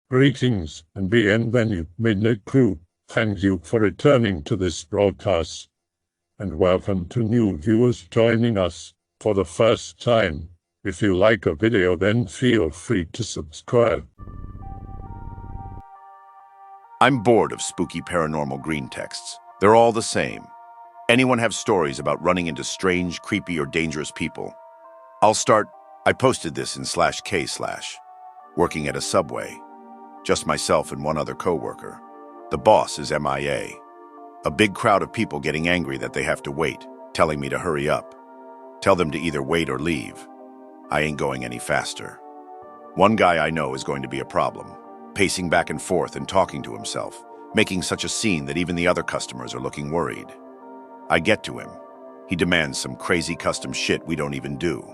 Greetings and bienvenue, Midnight Crew. Thank you for returning to this broadcast, and welcome to new viewers joining us for the first time. If you like a video, then feel free to subscribe. I'm bored of spooky paranormal green texts. They're all the same. Anyone have stories about running into strange, creepy, or dangerous people? I posted this in /k/, working at a Subway. Just myself and one other coworker. The boss is MIA. A big crowd of people getting angry that they have to wait, telling me to hurry up. Tell them to either wait or leave. I ain't going any faster. One guy I know is going to be a problem, pacing back and forth and talking to himself, making such a scene that even the other customers are looking worried. I get to him. He demands some crazy custom shit we don't even do.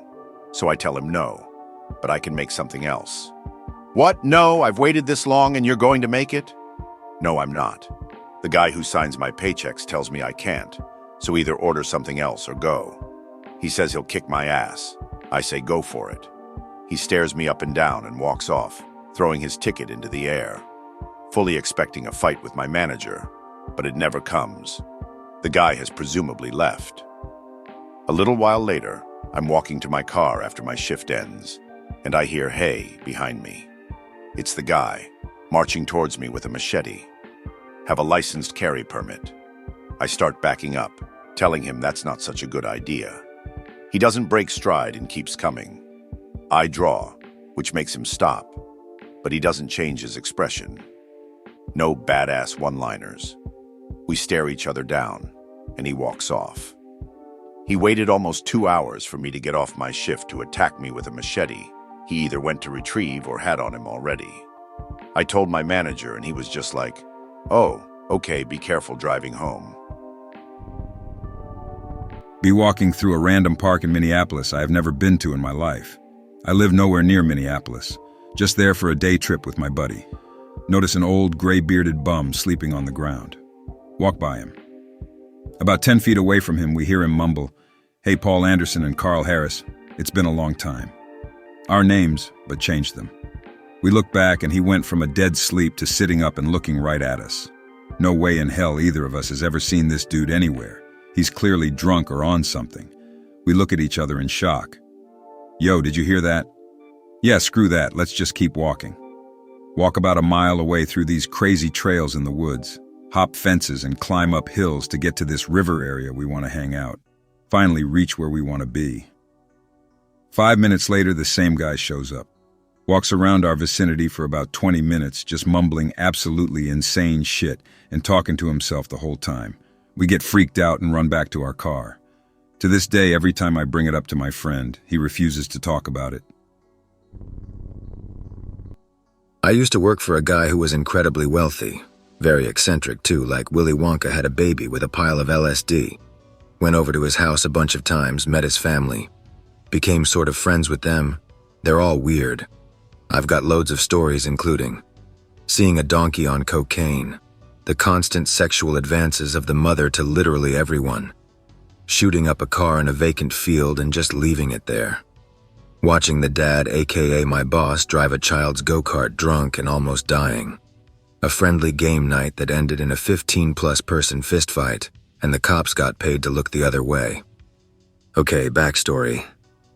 So I tell him no, but I can make something else. What? No, I've waited this long and you're going to make it? No, I'm not. The guy who signs my paychecks tells me I can't, so either order something else or go. He says he'll kick my ass. I say go for it. He stares me up and down and walks off, throwing his ticket into the air, fully expecting a fight with my manager, but it never comes. The guy has presumably left. A little while later, I'm walking to my car after my shift ends, and I hear hey behind me. It's the guy, marching towards me with a machete. Have a licensed carry permit. I start backing up, telling him that's not such a good idea. He doesn't break stride and keeps coming. I draw, which makes him stop, but he doesn't change his expression. No badass one-liners. We stare each other down, and he walks off. He waited almost 2 hours for me to get off my shift to attack me with a machete. He either went to retrieve or had on him already. I told my manager, and he was just like, "Oh, okay, be careful driving home." Be walking through a random park in Minneapolis I have never been to in my life. I live nowhere near Minneapolis, just there for a day trip with my buddy. Notice an old, gray-bearded bum sleeping on the ground. Walk by him. About 10 feet away from him, we hear him mumble, "Hey, Paul Anderson and Carl Harris, it's been a long time." Our names, but changed them. We look back and he went from a dead sleep to sitting up and looking right at us. No way in hell either of us has ever seen this dude anywhere. He's clearly drunk or on something. We look at each other in shock. "Yo, did you hear that?" "Yeah, screw that, let's just keep walking." Walk about a mile away through these crazy trails in the woods. Hop fences and climb up hills to get to this river area we want to hang out. Finally reach where we want to be. 5 minutes later, the same guy shows up. Walks around our vicinity for about 20 minutes, just mumbling absolutely insane shit and talking to himself the whole time. We get freaked out and run back to our car. To this day, every time I bring it up to my friend, he refuses to talk about it. I used to work for a guy who was incredibly wealthy. Very eccentric too, like Willy Wonka had a baby with a pile of LSD. Went over to his house a bunch of times, met his family. Became sort of friends with them. They're all weird. I've got loads of stories including seeing a donkey on cocaine, the constant sexual advances of the mother to literally everyone, shooting up a car in a vacant field and just leaving it there, watching the dad, aka my boss, drive a child's go-kart drunk and almost dying, a friendly game night that ended in a 15-plus person fistfight, and the cops got paid to look the other way. Okay, backstory.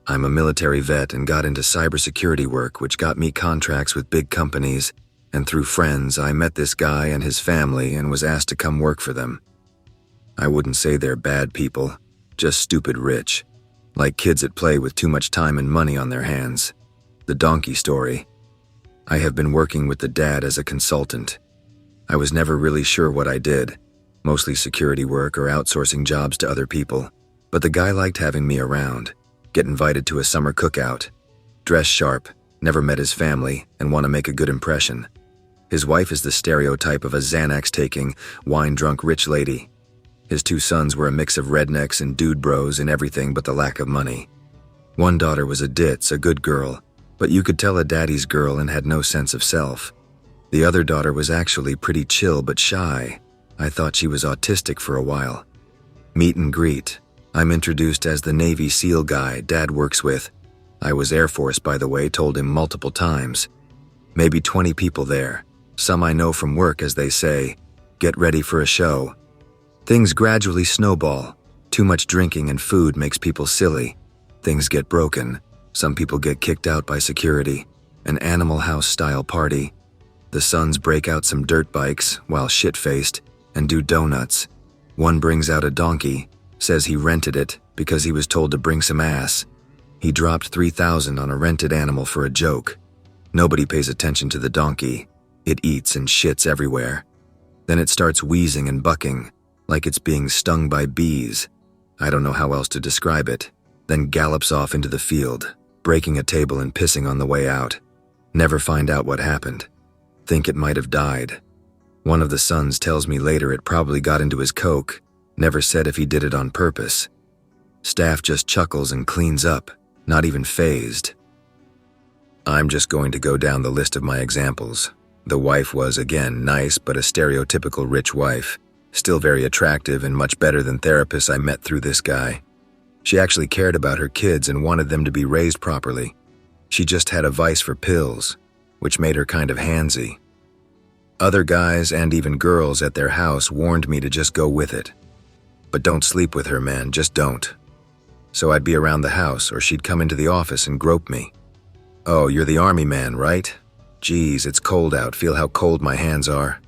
I'm a military vet and got into cybersecurity work, which got me contracts with big companies, and through friends, I met this guy and his family and was asked to come work for them. I wouldn't say they're bad people, just stupid rich, like kids at play with too much time and money on their hands. The donkey story. I have been working with the dad as a consultant. I was never really sure what I did, mostly security work or outsourcing jobs to other people, but the guy liked having me around. Get invited to a summer cookout, dress sharp, never met his family, and want to make a good impression. His wife is the stereotype of a Xanax-taking, wine-drunk rich lady. His 2 sons were a mix of rednecks and dude bros in everything but the lack of money. One daughter was a ditz, a good girl, but you could tell a daddy's girl and had no sense of self. The other daughter was actually pretty chill but shy. I thought she was autistic for a while. Meet and greet. I'm introduced as the Navy SEAL guy Dad works with. I was Air Force, by the way, told him multiple times. Maybe 20 people there. Some I know from work as they say, "Get ready for a show." Things gradually snowball. Too much drinking and food makes people silly. Things get broken. Some people get kicked out by security. An Animal House-style party. The sons break out some dirt bikes, while shit-faced, and do donuts. One brings out a donkey, says he rented it because he was told to bring some ass. He dropped $3,000 on a rented animal for a joke. Nobody pays attention to the donkey. It eats and shits everywhere. Then it starts wheezing and bucking, like it's being stung by bees. I don't know how else to describe it. Then gallops off into the field, breaking a table and pissing on the way out. Never find out what happened. Think it might have died. One of the sons tells me later it probably got into his coke, never said if he did it on purpose. Staff just chuckles and cleans up, not even fazed. I'm just going to go down the list of my examples. The wife was, again, nice but a stereotypical rich wife, still very attractive and much better than therapists I met through this guy. She actually cared about her kids and wanted them to be raised properly. She just had a vice for pills, which made her kind of handsy. Other guys and even girls at their house warned me to just go with it. But don't sleep with her, man, just don't. So I'd be around the house or she'd come into the office and grope me. "Oh, you're the army man, right? Geez, it's cold out, feel how cold my hands are."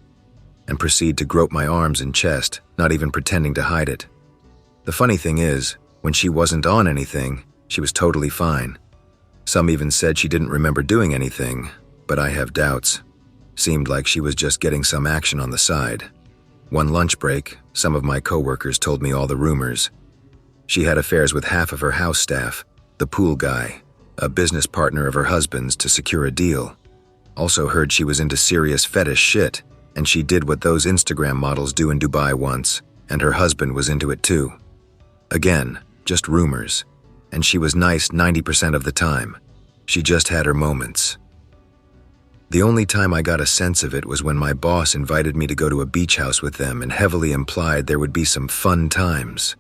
And proceed to grope my arms and chest, not even pretending to hide it. The funny thing is, when she wasn't on anything, she was totally fine. Some even said she didn't remember doing anything, but I have doubts. Seemed like she was just getting some action on the side. One lunch break, some of my coworkers told me all the rumors. She had affairs with half of her house staff, the pool guy, a business partner of her husband's to secure a deal. Also heard she was into serious fetish shit, and she did what those Instagram models do in Dubai once, and her husband was into it too. Again, just rumors, and she was nice 90% of the time. She just had her moments. The only time I got a sense of it was when my boss invited me to go to a beach house with them and heavily implied there would be some fun times.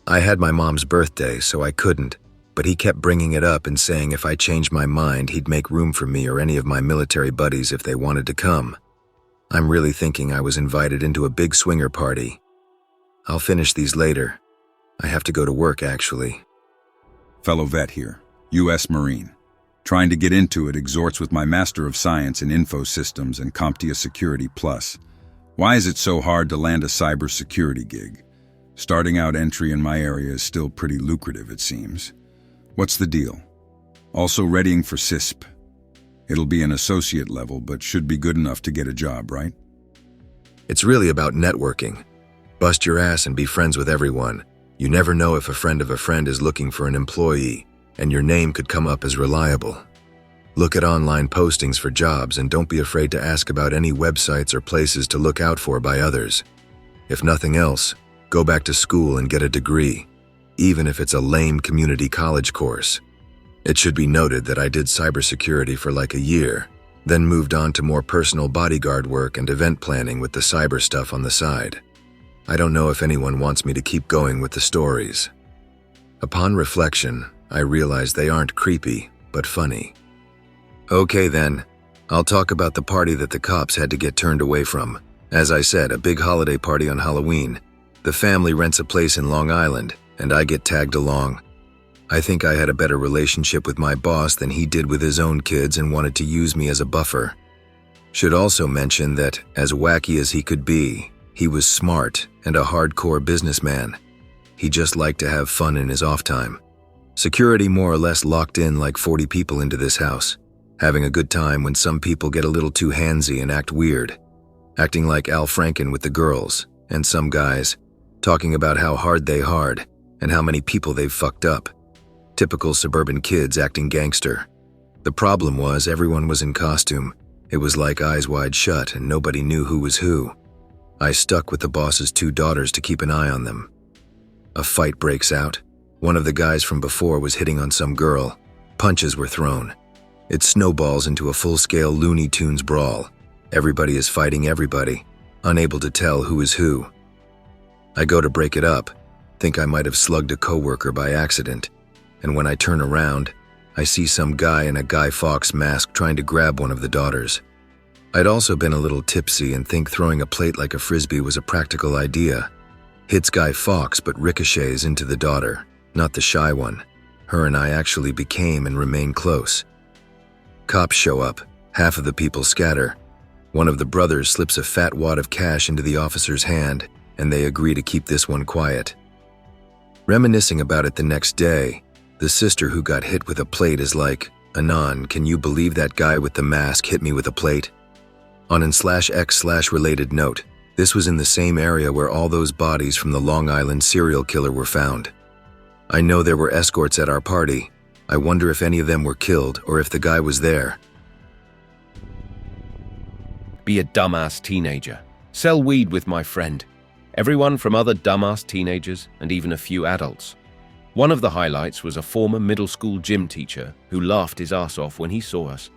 I had my mom's birthday, so I couldn't, but he kept bringing it up and saying if I changed my mind, he'd make room for me or any of my military buddies if they wanted to come. I'm really thinking I was invited into a big swinger party. I'll finish these later. I have to go to work, actually. Fellow vet here, U.S. Marine. Trying to get into it exhorts with my Master of Science in Info Systems and CompTIA Security Plus. Why is it so hard to land a cybersecurity gig? Starting out entry in my area is still pretty lucrative, it seems. What's the deal? Also readying for CISP. It'll be an associate level, but should be good enough to get a job, right? It's really about networking. Bust your ass and be friends with everyone. You never know if a friend of a friend is looking for an employee, and your name could come up as reliable. Look at online postings for jobs and don't be afraid to ask about any websites or places to look out for by others. If nothing else, go back to school and get a degree, even if it's a lame community college course. It should be noted that I did cybersecurity for like a year, then moved on to more personal bodyguard work and event planning with the cyber stuff on the side. I don't know if anyone wants me to keep going with the stories. Upon reflection, I realize they aren't creepy, but funny. Okay then, I'll talk about the party that the cops had to get turned away from. As I said, a big holiday party on Halloween. The family rents a place in Long Island, and I get tagged along. I think I had a better relationship with my boss than he did with his own kids and wanted to use me as a buffer. Should also mention that, as wacky as he could be, he was smart and a hardcore businessman. He just liked to have fun in his off time. Security more or less locked in like 40 people into this house, having a good time when some people get a little too handsy and act weird, acting like Al Franken with the girls, and some guys, talking about how hard they hard and how many people they've fucked up. Typical suburban kids acting gangster. The problem was everyone was in costume. It was like Eyes Wide Shut and nobody knew who was who. I stuck with the boss's 2 daughters to keep an eye on them. A fight breaks out. One of the guys from before was hitting on some girl. Punches were thrown. It snowballs into a full-scale Looney Tunes brawl. Everybody is fighting everybody, unable to tell who is who. I go to break it up, think I might have slugged a coworker by accident, and when I turn around, I see some guy in a Guy Fawkes mask trying to grab one of the daughters. I'd also been a little tipsy and think throwing a plate like a frisbee was a practical idea. Hits Guy Fawkes but ricochets into the daughter, not the shy one. Her and I actually became and remain close. Cops show up, half of the people scatter. One of the brothers slips a fat wad of cash into the officer's hand, and they agree to keep this one quiet. Reminiscing about it the next day, the sister who got hit with a plate is like, "Anon, can you believe that guy with the mask hit me with a plate?" On /x/related note, this was in the same area where all those bodies from the Long Island serial killer were found. I know there were escorts at our party. I wonder if any of them were killed or if the guy was there. Be a dumbass teenager. Sell weed with my friend. Everyone from other dumbass teenagers and even a few adults. One of the highlights was a former middle school gym teacher who laughed his ass off when he saw us.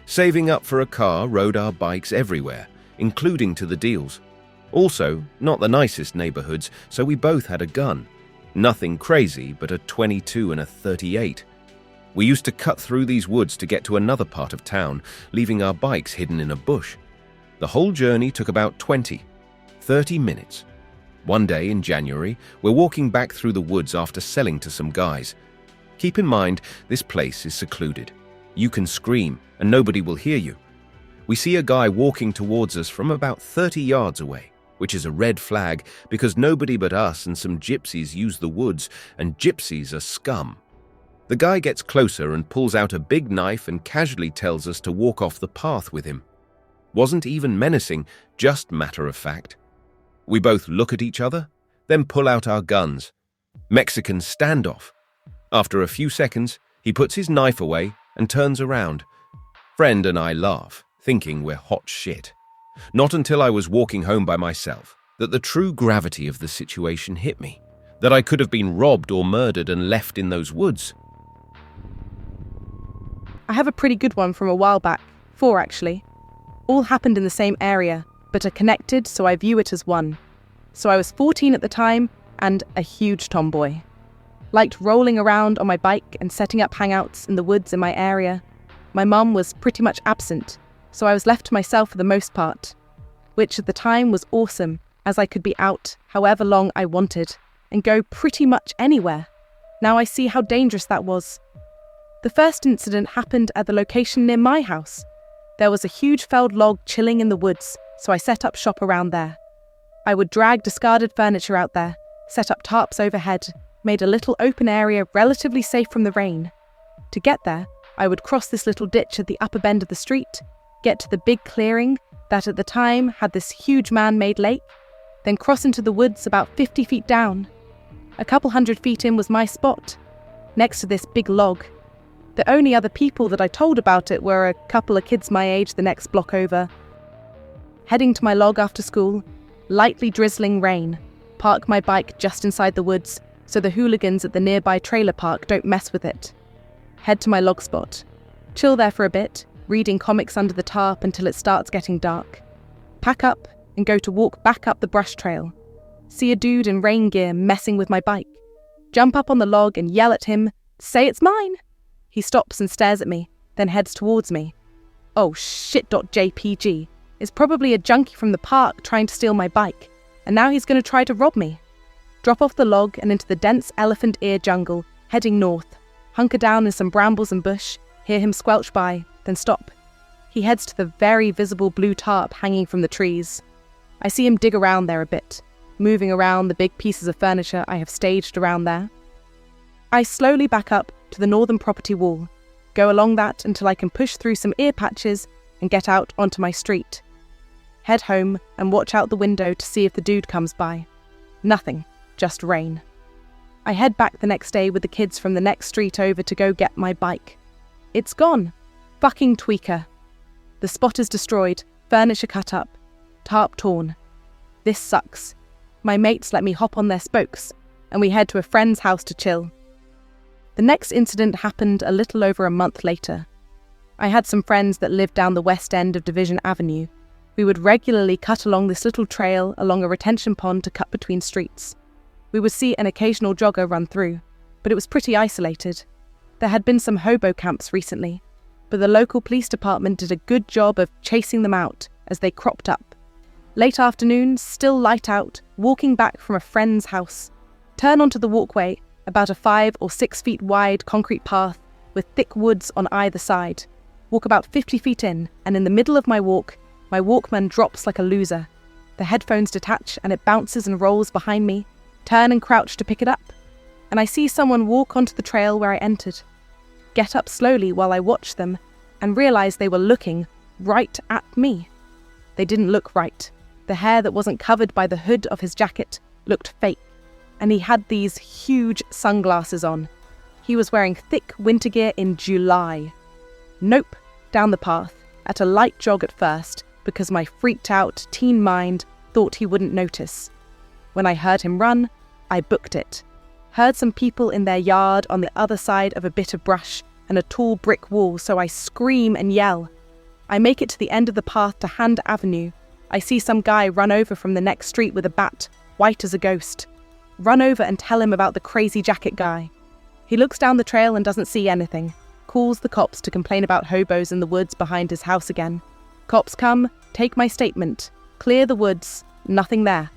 Saving up for a car, rode our bikes everywhere, including to the deals. Also, not the nicest neighborhoods, so we both had a gun. Nothing crazy, but a 22 and a 38. We used to cut through these woods to get to another part of town, leaving our bikes hidden in a bush. The whole journey took about 30 minutes. One day in January, we're walking back through the woods after selling to some guys. Keep in mind, this place is secluded. You can scream, and nobody will hear you. We see a guy walking towards us from about 30 yards away, which is a red flag because nobody but us and some gypsies use the woods, and gypsies are scum. The guy gets closer and pulls out a big knife and casually tells us to walk off the path with him. Wasn't even menacing, just matter of fact. We both look at each other, then pull out our guns. Mexican standoff. After a few seconds, he puts his knife away and turns around. Friend and I laugh, thinking we're hot shit. Not until I was walking home by myself that the true gravity of the situation hit me, that I could have been robbed or murdered and left in those woods. I have a pretty good one from a while back, 4 actually. All happened in the same area, but are connected, so I view it as one. So I was 14 at the time and a huge tomboy. Liked rolling around on my bike and setting up hangouts in the woods in my area. My mum was pretty much absent, so I was left to myself for the most part, which at the time was awesome, as I could be out however long I wanted and go pretty much anywhere. Now I see how dangerous that was. The first incident happened at the location near my house. There was a huge felled log chilling in the woods, so I set up shop around there. I would drag discarded furniture out there, set up tarps overhead, made a little open area relatively safe from the rain. To get there, I would cross this little ditch at the upper bend of the street, get to the big clearing that at the time had this huge man-made lake, then cross into the woods about 50 feet down. A couple 100 feet in was my spot, next to this big log. The only other people that I told about it were a couple of kids my age the next block over. Heading to my log after school, lightly drizzling rain, park my bike just inside the woods so the hooligans at the nearby trailer park don't mess with it. Head to my log spot, chill there for a bit, reading comics under the tarp until it starts getting dark. Pack up and go to walk back up the brush trail. See a dude in rain gear messing with my bike. Jump up on the log and yell at him, "Say it's mine!" He stops and stares at me, then heads towards me. Oh shit.jpg. It's probably a junkie from the park trying to steal my bike, and now he's going to try to rob me. Drop off the log and into the dense elephant ear jungle, heading north. Hunker down in some brambles and bush, hear him squelch by, then stop. He heads to the very visible blue tarp hanging from the trees. I see him dig around there a bit, moving around the big pieces of furniture I have staged around there. I slowly back up to the northern property wall, go along that until I can push through some ear patches and get out onto my street. Head home and watch out the window to see if the dude comes by. Nothing, just rain. I head back the next day with the kids from the next street over to go get my bike. It's gone. Fucking tweaker. The spot is destroyed, furniture cut up, tarp torn. This sucks. My mates let me hop on their spokes, and we head to a friend's house to chill. The next incident happened a little over a month later. I had some friends that lived down the west end of Division Avenue. We would regularly cut along this little trail along a retention pond to cut between streets. We would see an occasional jogger run through, but it was pretty isolated. There had been some hobo camps recently, but the local police department did a good job of chasing them out as they cropped up. Late afternoon, still light out, walking back from a friend's house. Turn onto the walkway, about a 5 or 6 feet wide concrete path with thick woods on either side. Walk about 50 feet in, and in the middle of my walk, my Walkman drops like a loser. The headphones detach and it bounces and rolls behind me. Turn and crouch to pick it up, and I see someone walk onto the trail where I entered. Get up slowly while I watch them and realize they were looking right at me. They didn't look right. The hair that wasn't covered by the hood of his jacket looked fake, and he had these huge sunglasses on. He was wearing thick winter gear in July. Nope, down the path, at a light jog at first, because my freaked-out teen mind thought he wouldn't notice. When I heard him run, I booked it. Heard some people in their yard on the other side of a bit of brush and a tall brick wall, so I scream and yell. I make it to the end of the path to Hand Avenue. I see some guy run over from the next street with a bat, white as a ghost. Run over and tell him about the crazy jacket guy. He looks down the trail and doesn't see anything. Calls the cops to complain about hobos in the woods behind his house again. Cops come, take my statement, clear the woods, nothing there.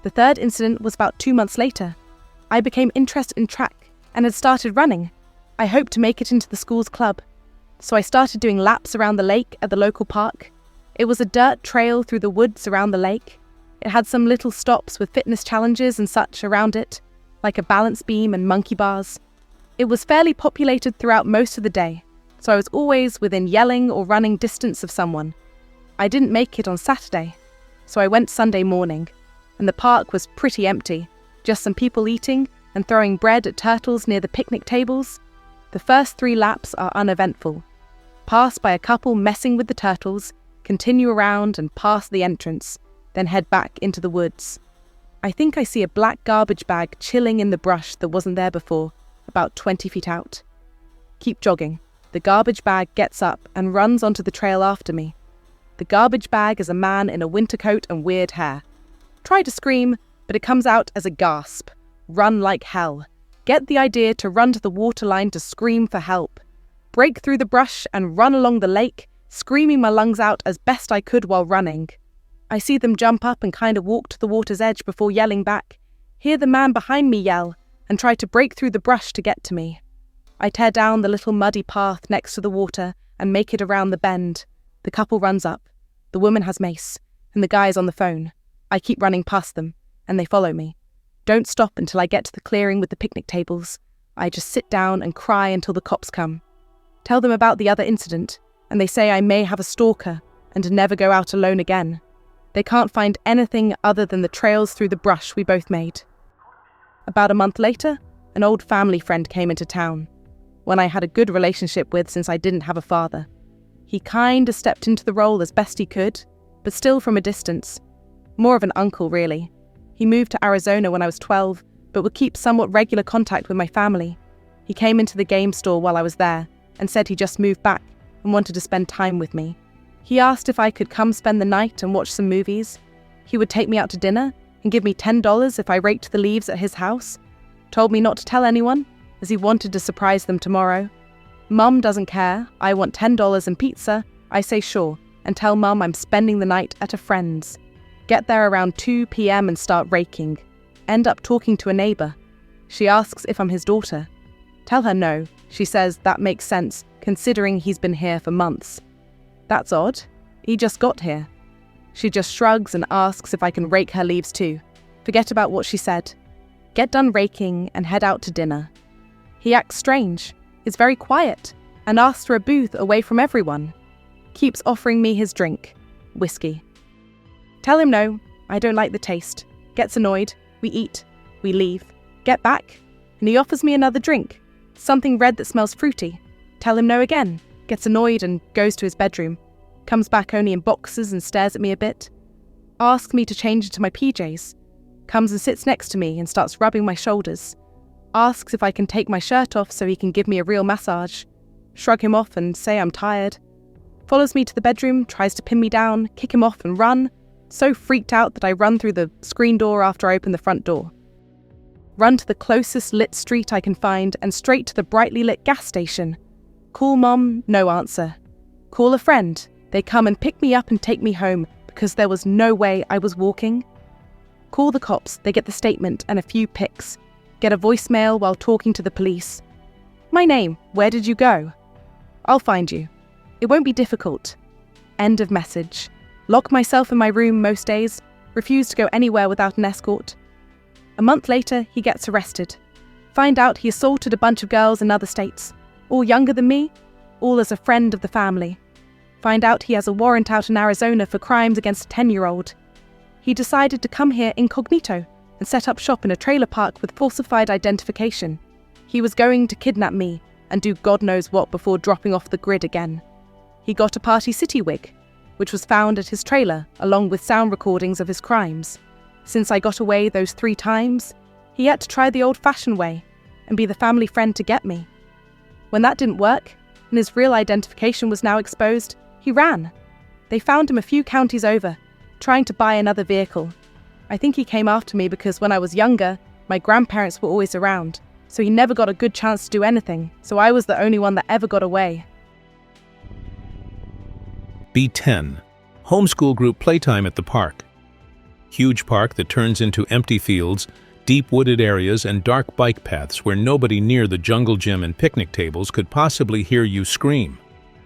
The third incident was about 2 months later. I became interested in track and had started running. I hoped to make it into the school's club. So I started doing laps around the lake at the local park. It was a dirt trail through the woods around the lake. It had some little stops with fitness challenges and such around it, like a balance beam and monkey bars. It was fairly populated throughout most of the day, so I was always within yelling or running distance of someone. I didn't make it on Saturday, so I went Sunday morning, and the park was pretty empty, just some people eating and throwing bread at turtles near the picnic tables. The first 3 laps are uneventful. Pass by a couple messing with the turtles, continue around and pass the entrance, then head back into the woods. I think I see a black garbage bag chilling in the brush that wasn't there before, about 20 feet out. Keep jogging. The garbage bag gets up and runs onto the trail after me. The garbage bag is a man in a winter coat and weird hair. Try to scream, but it comes out as a gasp. Run like hell. Get the idea to run to the waterline to scream for help. Break through the brush and run along the lake, screaming my lungs out as best I could while running. I see them jump up and kind of walk to the water's edge before yelling back. Hear the man behind me yell and try to break through the brush to get to me. I tear down the little muddy path next to the water and make it around the bend. The couple runs up. The woman has mace, and the guy is on the phone. I keep running past them, and they follow me. Don't stop until I get to the clearing with the picnic tables. I just sit down and cry until the cops come. Tell them about the other incident, and they say I may have a stalker and never go out alone again. They can't find anything other than the trails through the brush we both made. About a month later, an old family friend came into town, one I had a good relationship with since I didn't have a father. He kinda stepped into the role as best he could, but still from a distance. More of an uncle, really. He moved to Arizona when I was 12, but would keep somewhat regular contact with my family. He came into the game store while I was there and said he just moved back and wanted to spend time with me. He asked if I could come spend the night and watch some movies. He would take me out to dinner and give me $10 if I raked the leaves at his house. Told me not to tell anyone, as he wanted to surprise them tomorrow. Mum doesn't care. I want $10 and pizza. I say sure, and tell Mum I'm spending the night at a friend's. Get there around 2 p.m. and start raking. End up talking to a neighbour. She asks if I'm his daughter. Tell her no. She says that makes sense, considering he's been here for months. That's odd. He just got here. She just shrugs and asks if I can rake her leaves too. Forget about what she said. Get done raking and head out to dinner. He acts strange, is very quiet, and asks for a booth away from everyone. Keeps offering me his drink, whiskey. Tell him no, I don't like the taste. Gets annoyed, we eat, we leave. Get back, and he offers me another drink, something red that smells fruity. Tell him no again, gets annoyed and goes to his bedroom. Comes back only in boxers and stares at me a bit. Asks me to change into my PJs. Comes and sits next to me and starts rubbing my shoulders. Asks if I can take my shirt off so he can give me a real massage. Shrug him off and say I'm tired. Follows me to the bedroom, tries to pin me down, kick him off and run. So freaked out that I run through the screen door after I open the front door. Run to the closest lit street I can find and straight to the brightly lit gas station. Call Mom, no answer. Call a friend. They come and pick me up and take me home because there was no way I was walking. Call the cops. They get the statement and a few pics. Get a voicemail while talking to the police. My name, where did you go? I'll find you. It won't be difficult. End of message. Lock myself in my room most days. Refuse to go anywhere without an escort. A month later, he gets arrested. Find out he assaulted a bunch of girls in other states, all younger than me, all as a friend of the family. Find out he has a warrant out in Arizona for crimes against a 10-year-old. He decided to come here incognito and set up shop in a trailer park with falsified identification. He was going to kidnap me and do God knows what before dropping off the grid again. He got a Party City wig, which was found at his trailer along with sound recordings of his crimes. Since I got away those 3 times, he had to try the old-fashioned way and be the family friend to get me. When that didn't work, and his real identification was now exposed, he ran. They found him a few counties over, trying to buy another vehicle. I think he came after me because when I was younger, my grandparents were always around, so he never got a good chance to do anything, so I was the only one that ever got away. B10. Homeschool group playtime at the park. Huge park that turns into empty fields, deep wooded areas, and dark bike paths where nobody near the jungle gym and picnic tables could possibly hear you scream.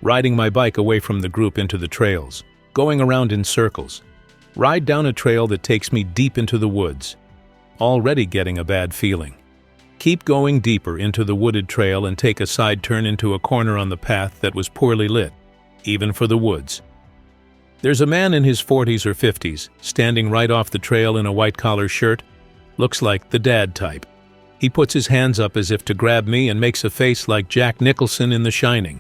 Riding my bike away from the group into the trails, going around in circles. Ride down a trail that takes me deep into the woods. Already getting a bad feeling. Keep going deeper into the wooded trail and take a side turn into a corner on the path that was poorly lit, even for the woods. There's a man in his 40s or 50s, standing right off the trail in a white-collar shirt. Looks like the dad type. He puts his hands up as if to grab me and makes a face like Jack Nicholson in The Shining,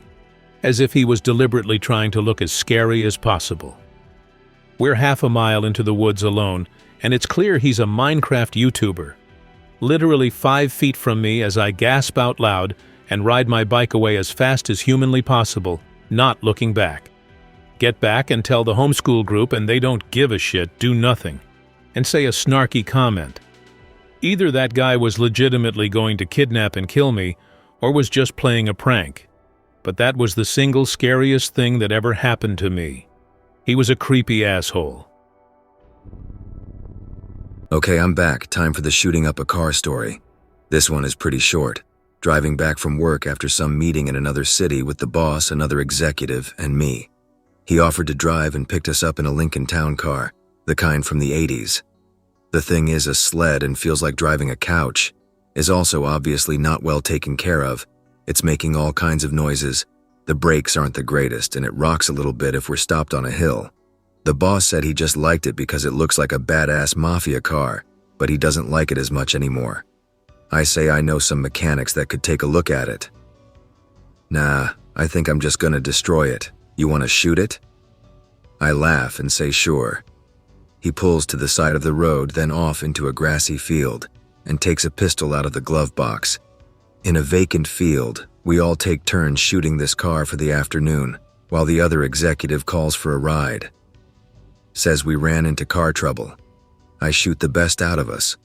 as if he was deliberately trying to look as scary as possible. We're half a mile into the woods alone, and it's clear he's a Minecraft YouTuber. Literally 5 feet from me as I gasp out loud and ride my bike away as fast as humanly possible, not looking back. Get back and tell the homeschool group and they don't give a shit, do nothing, and say a snarky comment. Either that guy was legitimately going to kidnap and kill me, or was just playing a prank. But that was the single scariest thing that ever happened to me. He was a creepy asshole. Okay, I'm back. Time for the shooting up a car story. This one is pretty short. Driving back from work after some meeting in another city with the boss, another executive, and me. He offered to drive and picked us up in a Lincoln Town car, the kind from the 80s. The thing is a sled and feels like driving a couch. Is also obviously not well taken care of. It's making all kinds of noises. The brakes aren't the greatest and it rocks a little bit if we're stopped on a hill. The boss said he just liked it because it looks like a badass mafia car, but he doesn't like it as much anymore. I say I know some mechanics that could take a look at it. Nah, I think I'm just gonna destroy it. You wanna shoot it? I laugh and say sure. He pulls to the side of the road, then off into a grassy field, and takes a pistol out of the glove box. In a vacant field, we all take turns shooting this car for the afternoon, while the other executive calls for a ride. Says we ran into car trouble. I shoot the best out of us.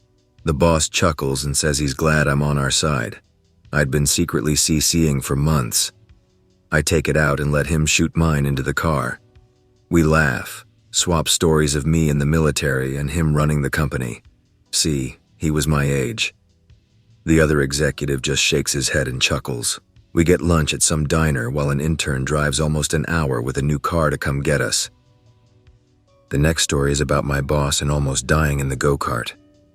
The boss chuckles and says he's glad I'm on our side. I'd been secretly CCing for months. I take it out and let him shoot mine into the car. We laugh, swap stories of me in the military and him running the company. See, he was my age. The other executive just shakes his head and chuckles. We get lunch at some diner while an intern drives almost an hour with a new car to come get us. The next story is about my boss and almost dying in the go-kart.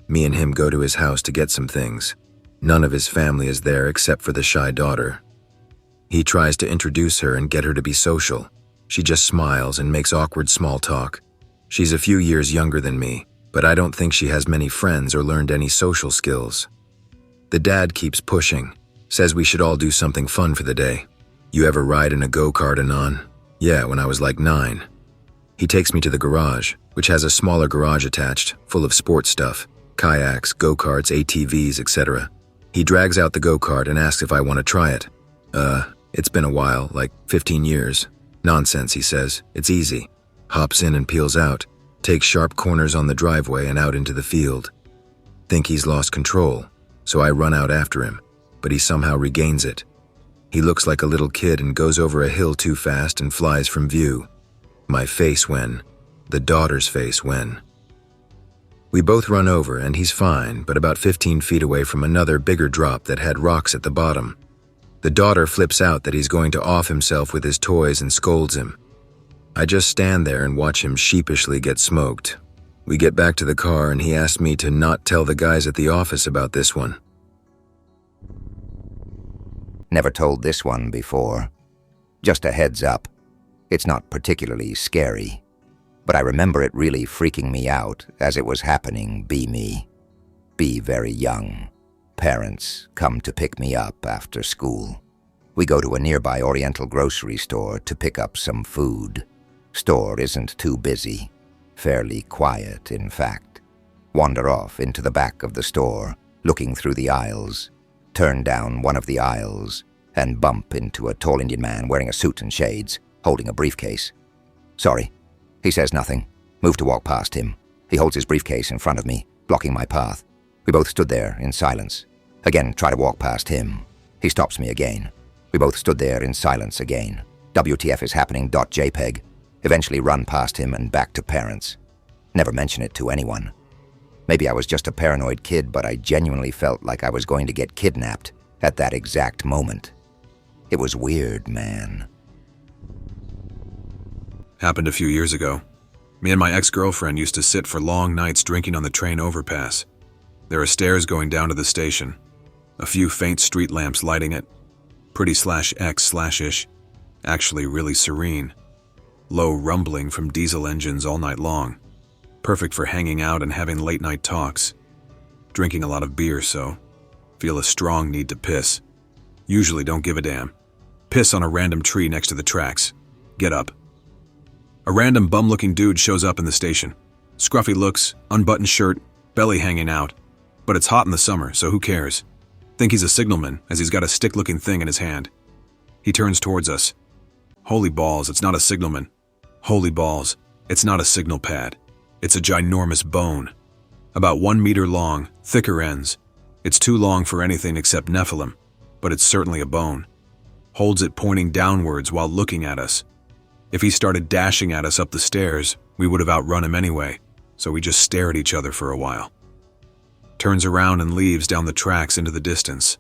Me and him go to his house to get some things. None of his family is there except for the shy daughter. He tries to introduce her and get her to be social. She just smiles and makes awkward small talk. She's a few years younger than me, but I don't think she has many friends or learned any social skills. The dad keeps pushing, says we should all do something fun for the day. You ever ride in a go-kart, Anon? Yeah, when I was like 9. He takes me to the garage, which has a smaller garage attached, full of sports stuff, kayaks, go-karts, ATVs, etc. He drags out the go-kart and asks if I want to try it. It's been a while, like 15 years. Nonsense, he says. It's easy. Hops in and peels out, takes sharp corners on the driveway and out into the field. Think he's lost control, so I run out after him, but he somehow regains it. He looks like a little kid and goes over a hill too fast and flies from view. My face when. The daughter's face when. We both run over and he's fine, but about 15 feet away from another bigger drop that had rocks at the bottom. The daughter flips out that he's going to off himself with his toys and scolds him. I just stand there and watch him sheepishly get smoked. We get back to the car and he asked me to not tell the guys at the office about this one. Never told this one before. Just a heads up. It's not particularly scary, but I remember it really freaking me out as it was happening. Be very young. Parents come to pick me up after school. We go to a nearby Oriental grocery store to pick up some food. Store isn't too busy. Fairly quiet, in fact. Wander off into the back of the store, looking through the aisles. Turn down one of the aisles and bump into a tall Indian man wearing a suit and shades, holding a briefcase. Sorry. He says nothing. Move to walk past him. He holds his briefcase in front of me, blocking my path. We both stood there in silence. Again, try to walk past him. He stops me again. We both stood there in silence again. WTF is happening. .jpg. Eventually run past him and back to parents. Never mention it to anyone. Maybe I was just a paranoid kid, but I genuinely felt like I was going to get kidnapped at that exact moment. It was weird, man. Happened a few years ago. Me and my ex-girlfriend used to sit for long nights drinking on the train overpass. There are stairs going down to the station. A few faint street lamps lighting it. Pretty/X/ish. Actually really serene. Low rumbling from diesel engines all night long. Perfect for hanging out and having late night talks. Drinking a lot of beer, so feel a strong need to piss. Usually don't give a damn. Piss on a random tree next to the tracks. Get up. A random bum-looking dude shows up in the station. Scruffy looks, unbuttoned shirt, belly hanging out. But it's hot in the summer, so who cares? Think he's a signalman, as he's got a stick-looking thing in his hand. He turns towards us. Holy balls, it's not a signalman. Holy balls, it's not a signal pad. It's a ginormous bone. About 1 meter long, thicker ends. It's too long for anything except Nephilim, but it's certainly a bone. Holds it pointing downwards while looking at us. If he started dashing at us up the stairs, we would have outrun him anyway, so we just stare at each other for a while. Turns around and leaves down the tracks into the distance.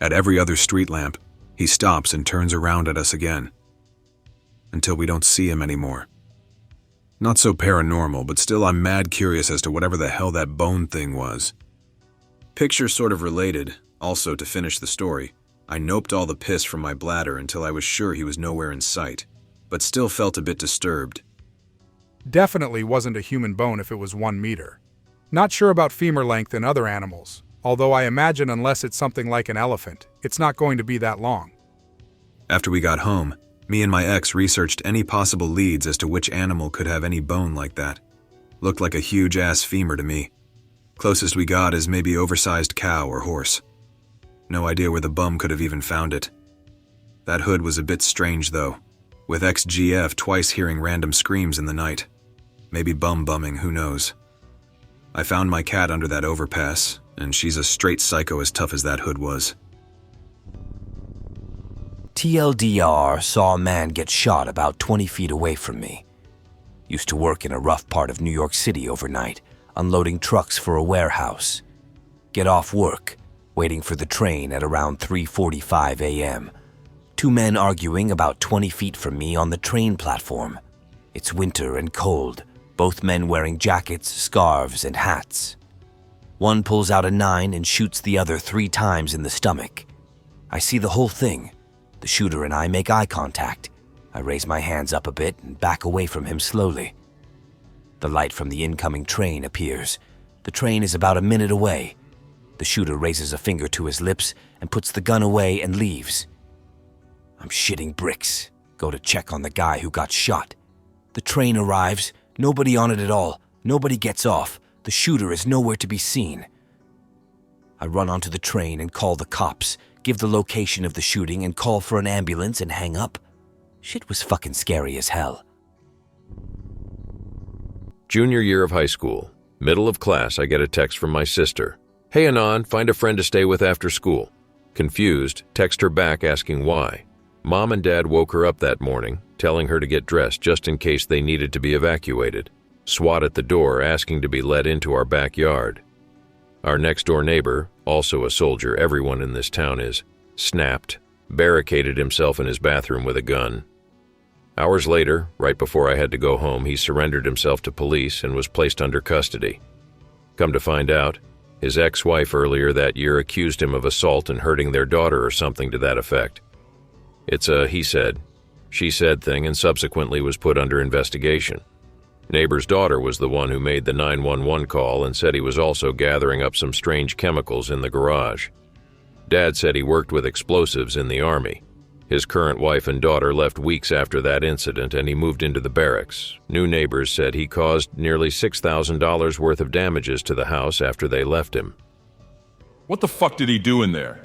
At every other street lamp, he stops and turns around at us again. Until we don't see him anymore. Not so paranormal, but still I'm mad curious as to whatever the hell that bone thing was. Picture sort of related, also to finish the story. I noped all the piss from my bladder until I was sure he was nowhere in sight, but still felt a bit disturbed. Definitely wasn't a human bone if it was 1 meter. Not sure about femur length in other animals, although I imagine unless it's something like an elephant, it's not going to be that long. After we got home, me and my ex researched any possible leads as to which animal could have any bone like that. Looked like a huge-ass femur to me. Closest we got is maybe oversized cow or horse. No idea where the bum could have even found it. That hood was a bit strange though, with ex-GF twice hearing random screams in the night. Maybe bumming, who knows. I found my cat under that overpass, and she's a straight psycho as tough as that hood was. TLDR saw a man get shot about 20 feet away from me. Used to work in a rough part of New York City overnight, unloading trucks for a warehouse. Get off work, waiting for the train at around 3:45 a.m. 2 men arguing about 20 feet from me on the train platform. It's winter and cold, both men wearing jackets, scarves, and hats. One pulls out a 9 and shoots the other 3 times in the stomach. I see the whole thing. The shooter and I make eye contact. I raise my hands up a bit and back away from him slowly. The light from the incoming train appears. The train is about a minute away. The shooter raises a finger to his lips and puts the gun away and leaves. I'm shitting bricks. Go to check on the guy who got shot. The train arrives. Nobody on it at all. Nobody gets off. The shooter is nowhere to be seen. I run onto the train and call the cops, give the location of the shooting and call for an ambulance and hang up. Shit was fucking scary as hell. Junior year of high school. Middle of class, I get a text from my sister. Hey Anon, find a friend to stay with after school. Confused, text her back asking why. Mom and Dad woke her up that morning, telling her to get dressed just in case they needed to be evacuated. SWAT at the door asking to be let into our backyard. Our next-door neighbor, also a soldier everyone in this town is, snapped, barricaded himself in his bathroom with a gun. Hours later, right before I had to go home, he surrendered himself to police and was placed under custody. Come to find out, his ex-wife earlier that year accused him of assault and hurting their daughter or something to that effect. It's a he said, she said thing and subsequently was put under investigation. Neighbor's daughter was the one who made the 911 call and said he was also gathering up some strange chemicals in the garage. Dad said he worked with explosives in the Army. His current wife and daughter left weeks after that incident and he moved into the barracks. New neighbors said he caused nearly $6,000 worth of damages to the house after they left him. What the fuck did he do in there?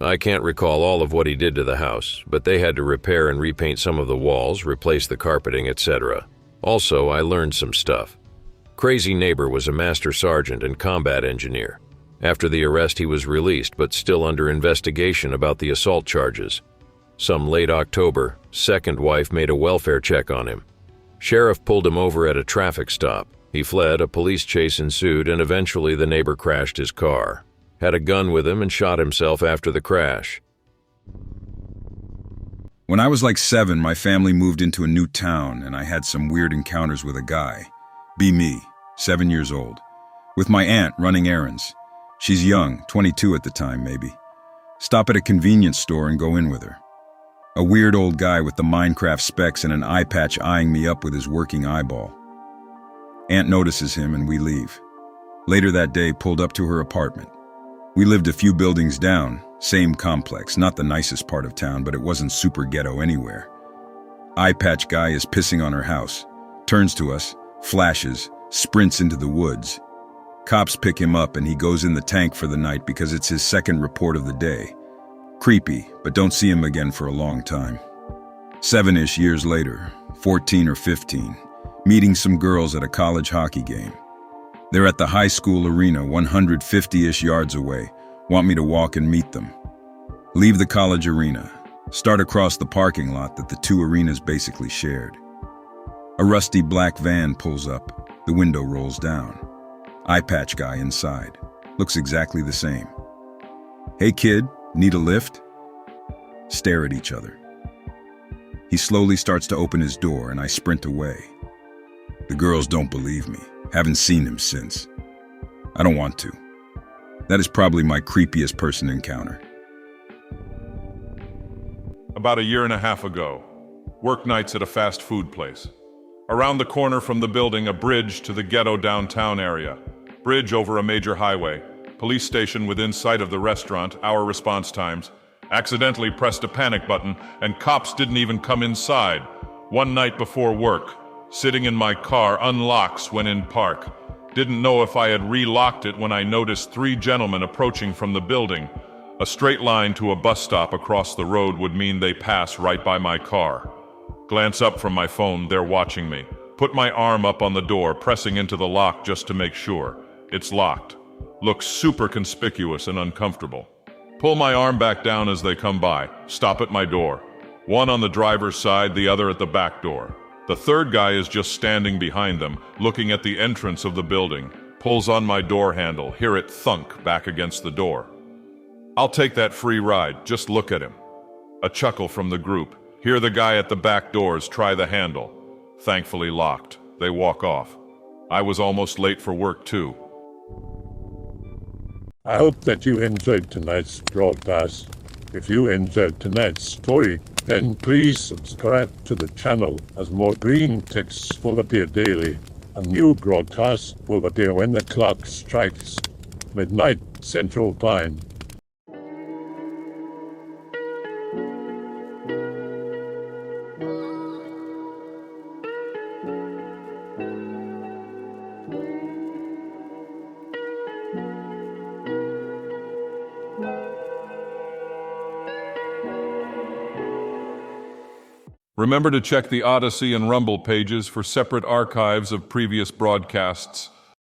I can't recall all of what he did to the house, but they had to repair and repaint some of the walls, replace the carpeting, etc. Also, I learned some stuff. Crazy neighbor was a master sergeant and combat engineer. After the arrest, he was released, but still under investigation about the assault charges. Some late October, second wife made a welfare check on him. Sheriff pulled him over at a traffic stop. He fled, a police chase ensued, and eventually the neighbor crashed his car. Had a gun with him and shot himself after the crash. When I was like 7, my family moved into a new town and I had some weird encounters with a guy. Be me, 7 years old. With my aunt running errands. She's young, 22 at the time maybe. Stop at a convenience store and go in with her. A weird old guy with the Minecraft specs and an Eyepatch eyeing me up with his working eyeball. Aunt notices him and we leave. Later that day, pulled up to her apartment. We lived a few buildings down, same complex, not the nicest part of town, but it wasn't super ghetto anywhere. Eyepatch guy is pissing on her house, turns to us, flashes, sprints into the woods. Cops pick him up and he goes in the tank for the night because it's his second report of the day. Creepy, but don't see him again for a long time. 7-ish years later, 14 or 15, meeting some girls at a college hockey game. They're at the high school arena 150-ish yards away, want me to walk and meet them. Leave the college arena, start across the parking lot that the two arenas basically shared. A rusty black van pulls up, the window rolls down. Eyepatch guy inside, looks exactly the same. Hey kid, need a lift? Stare at each other. He slowly starts to open his door and I sprint away. The girls don't believe me, haven't seen him since. I don't want to. That is probably my creepiest person encounter. About a year and a half ago, work nights at a fast food place. Around the corner from the building, a bridge to the ghetto downtown area. Bridge over a major highway. Police station within sight of the restaurant, our response times. Accidentally pressed a panic button, and cops didn't even come inside. One night before work, sitting in my car, unlocks when in park. Didn't know if I had relocked it when I noticed 3 gentlemen approaching from the building. A straight line to a bus stop across the road would mean they pass right by my car. Glance up from my phone, they're watching me. Put my arm up on the door, pressing into the lock just to make sure. It's locked. Looks super conspicuous and uncomfortable. Pull my arm back down as they come by. Stop at my door. One on the driver's side, the other at the back door. The third guy is just standing behind them, looking at the entrance of the building. Pulls on my door handle, hear it thunk back against the door. I'll take that free ride, just look at him. A chuckle from the group. Hear the guy at the back doors try the handle. Thankfully locked. They walk off. I was almost late for work too. I hope that you enjoyed tonight's broadcast. If you enjoyed tonight's story, then please subscribe to the channel as more Greentext will appear daily. A new broadcast will appear when the clock strikes midnight Central Time. Remember to check the Odyssey and Rumble pages for separate archives of previous broadcasts.